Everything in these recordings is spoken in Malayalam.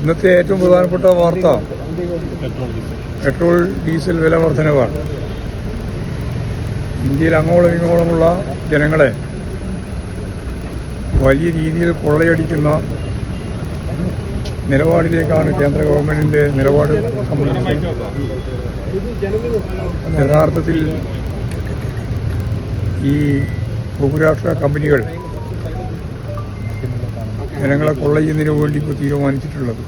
ഇന്നത്തെ ഏറ്റവും പ്രധാനപ്പെട്ട വാർത്ത പെട്രോൾ ഡീസൽ വില വർധനവാണ്. ഇന്ത്യയിൽ അങ്ങോളം ഇങ്ങോളമുള്ള ജനങ്ങളെ വലിയ രീതിയിൽ കൊള്ളയടിക്കുന്ന നിലപാടിലേക്കാണ് കേന്ദ്ര ഗവൺമെന്റിന്റെ നിലപാട് സംബന്ധിച്ച്. യഥാർത്ഥത്തിൽ ഈ ബഹുരാഷ്ട്ര കമ്പനികൾ ജനങ്ങളെ കൊള്ളയുന്നതിന് വേണ്ടി ഇപ്പോൾ തീരുമാനിച്ചിട്ടുള്ളത്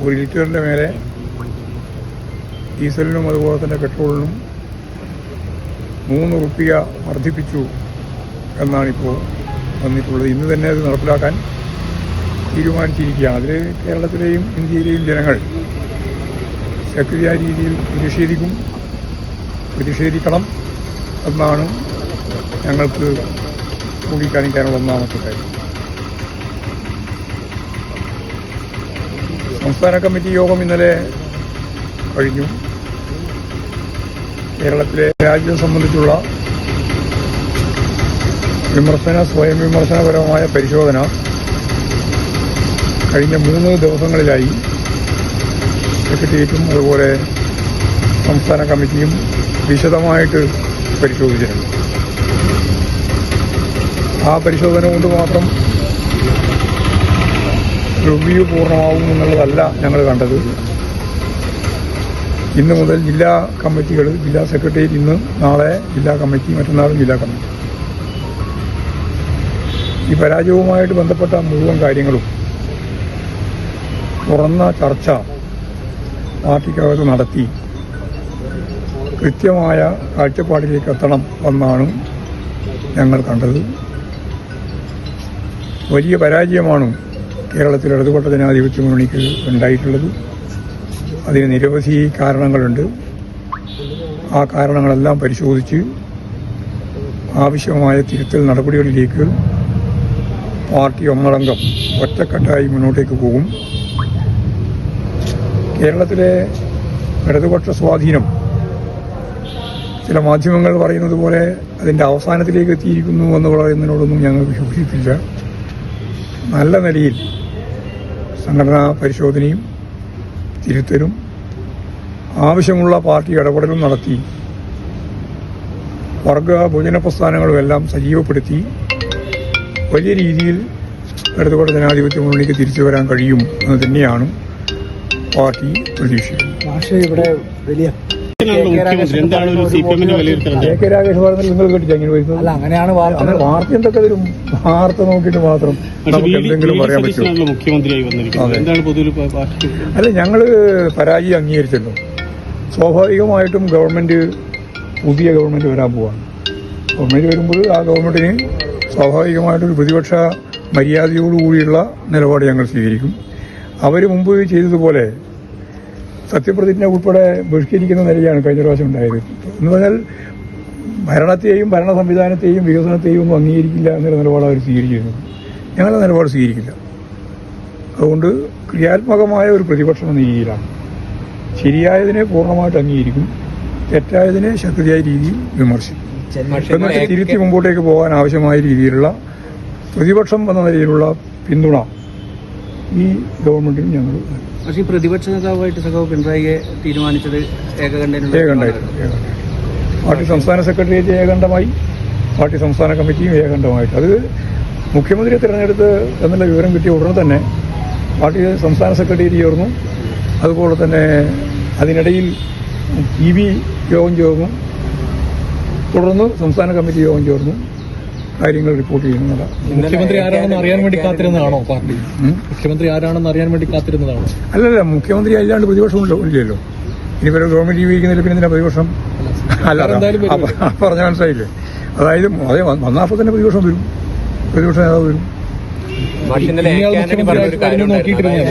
ഒരു ലിറ്ററിൻ്റെ മേലെ ഡീസലിനും അതുപോലെ തന്നെ പെട്രോളിനും 3 റുപ്യ വർദ്ധിപ്പിച്ചു എന്നാണിപ്പോൾ വന്നിട്ടുള്ളത്. ഇന്ന് തന്നെ അത് നടപ്പിലാക്കാൻ തീരുമാനിച്ചിരിക്കുകയാണ്. അതിൽ കേരളത്തിലെയും ഇന്ത്യയിലെയും ജനങ്ങൾ ശക്തിയായ രീതിയിൽ പ്രതിഷേധിക്കണം എന്നാണ് ഞങ്ങൾക്ക് ചൂണ്ടിക്കാണിക്കാനുള്ള ഒന്നാമത്തെ കാര്യം. സംസ്ഥാന കമ്മിറ്റി യോഗം ഇന്നലെ കഴിഞ്ഞു. കേരളത്തിലെ രാജ്യം സംബന്ധിച്ചുള്ള സ്വയം വിമർശനപരമായ പരിശോധന കഴിഞ്ഞ 3 ദിവസങ്ങളിലായി സെക്രട്ടേറിയറ്റും അതുപോലെ സംസ്ഥാന കമ്മിറ്റിയും വിശദമായിട്ട് പരിശോധിച്ചിട്ടുണ്ട്. ആ പരിശോധന കൊണ്ട് മാത്രം റിവ്യൂ പൂർണ്ണമാവും എന്നുള്ളതല്ല ഞങ്ങൾ കണ്ടത്. ഇന്ന് മുതൽ ജില്ലാ കമ്മിറ്റികൾ, ജില്ലാ സെക്രട്ടേറിയറ്റ് ഇന്ന്, നാളെ ജില്ലാ കമ്മിറ്റി, മറ്റന്നാളും ജില്ലാ കമ്മിറ്റി, ഈ പരാജയവുമായിട്ട് ബന്ധപ്പെട്ട മുഴുവൻ കാര്യങ്ങളും തുറന്ന ചർച്ച പാർട്ടിക്കകത്ത് നടത്തി കൃത്യമായ കാഴ്ചപ്പാടിലേക്ക് എത്തണം എന്നാണ് ഞങ്ങൾ കണ്ടത്. വലിയ പരാജയമാണ് കേരളത്തിൽ ഇടതുപക്ഷ ജനാധിപത്യ മുന്നണിക്ക് ഉണ്ടായിട്ടുള്ളത്. അതിന് നിരവധി കാരണങ്ങളുണ്ട്. ആ കാരണങ്ങളെല്ലാം പരിശോധിച്ച് ആവശ്യമായ തിരുത്തൽ നടപടികളിലേക്ക് പാർട്ടി ഒന്നടങ്കം ഒറ്റക്കെട്ടായി മുന്നോട്ടേക്ക് പോകും. കേരളത്തിലെ ഇടതുപക്ഷ സ്വാധീനം ചില മാധ്യമങ്ങൾ പറയുന്നത് പോലെ അതിൻ്റെ അവസാനത്തിലേക്ക് എത്തിയിരിക്കുന്നു എന്ന് പറയുന്നതിനോടൊന്നും ഞങ്ങൾക്ക് യോജിപ്പില്ല. നല്ല നിലയിൽ സംഘടനാ പരിശോധനയും തിരുത്തലും ആവശ്യമുള്ള പാർട്ടി ഇടപെടലും നടത്തി വർഗ ഭോജന പ്രസ്ഥാനങ്ങളും എല്ലാം സജീവപ്പെടുത്തി വലിയ രീതിയിൽ ഇടതുപക്ഷ ജനാധിപത്യ മുന്നണിക്ക് തിരിച്ചു വരാൻ കഴിയും എന്ന് തന്നെയാണ് പാർട്ടി പ്രതീക്ഷിക്കുന്നത്. കെ രാഗേഷ് പറഞ്ഞാൽ നിങ്ങൾ കേട്ടിട്ട് എങ്ങനെ വരുന്നത്? അങ്ങനെയാണ് വാർത്ത എന്തൊക്കെ തരും. വാർത്ത നോക്കിയിട്ട് മാത്രം നമുക്ക് എന്തെങ്കിലും പറയാൻ പറ്റും. അല്ല, ഞങ്ങള് പരാജയം അംഗീകരിച്ചല്ലോ. സ്വാഭാവികമായിട്ടും പുതിയ ഗവൺമെന്റ് വരാൻ പോവാണ്. ഗവൺമെന്റ് വരുമ്പോൾ ആ ഗവൺമെന്റിന് സ്വാഭാവികമായിട്ടൊരു പ്രതിപക്ഷ മര്യാദയോടുകൂടിയുള്ള നിലപാട് ഞങ്ങൾ സ്വീകരിക്കും. അവർ മുമ്പ് ചെയ്തതുപോലെ സത്യപ്രതിജ്ഞ ഉൾപ്പെടെ ബഹിഷ്കരിക്കുന്ന നിലയാണ് കഴിഞ്ഞ പ്രാവശ്യം ഉണ്ടായത്. എന്ന് പറഞ്ഞാൽ ഭരണത്തെയും ഭരണ സംവിധാനത്തെയും വികസനത്തെയും ഒന്നും അംഗീകരിക്കില്ല എന്നൊരു നിലപാട് അവർ സ്വീകരിച്ചിരുന്നത്. ഞങ്ങളുടെ നിലപാട് സ്വീകരിക്കില്ല. അതുകൊണ്ട് ക്രിയാത്മകമായ ഒരു പ്രതിപക്ഷം എന്ന രീതിയിലാണ്. ശരിയായതിനെ പൂർണ്ണമായിട്ട് അംഗീകരിക്കും, തെറ്റായതിനെ ശക്തിയായ രീതിയിൽ വിമർശിക്കും. എന്നിട്ട് തിരുത്തി മുമ്പോട്ടേക്ക് പോകാൻ ആവശ്യമായ രീതിയിലുള്ള പ്രതിപക്ഷം എന്ന നിലയിലുള്ള പിന്തുണ ഈ ഗവൺമെന്റിന് ഞങ്ങൾ. പക്ഷേ ഈ പ്രതിപക്ഷ നേതാവായിട്ട് സഖാവ് പിണറായിയെ തീരുമാനിച്ചത് ഏകണ്ഠമായിട്ട് പാർട്ടി സംസ്ഥാന സെക്രട്ടേറിയറ്റ് ഏകണ്ഠമായി, പാർട്ടി സംസ്ഥാന കമ്മിറ്റിയും ഏകണ്ഠമായിട്ട്. അത് മുഖ്യമന്ത്രിയെ തിരഞ്ഞെടുത്ത് എന്നുള്ള വിവരം കിട്ടിയ ഉടനെ തന്നെ പാർട്ടി സംസ്ഥാന സെക്രട്ടേറിയറ്റ് ചേർന്നു. അതുപോലെ തന്നെ അതിനിടയിൽ PB യോഗം ചേർന്നു. തുടർന്ന് സംസ്ഥാന കമ്മിറ്റി യോഗം ചേർന്നു. കാര്യങ്ങൾ റിപ്പോർട്ട് ചെയ്യുന്നതാണ്. മുഖ്യമന്ത്രി ആരാണെന്ന് അറിയാൻ വേണ്ടി കാത്തിരുന്നതാണോ പാർട്ടി? മുഖ്യമന്ത്രി ആരാണെന്ന് അറിയാൻ വേണ്ടി കാത്തിരുന്നതാണോ? അല്ലല്ല, മുഖ്യമന്ത്രി അല്ലാണ്ട് പ്രതിപക്ഷം ഇല്ലല്ലോ. ഇനിവരെ ഗവൺമെന്റ് ജീവിക്കുന്നില്ല, പിന്നെ എന്തിനാ പ്രതിപക്ഷം? അല്ല, പറഞ്ഞ മനസ്സിലായില്ലേ? അതായത് വന്നപ്പോൾ തന്നെ പ്രതിപക്ഷം വരും, പ്രതിപക്ഷ നേതാവ് വരും. നോക്കിയിട്ടിരുന്നു.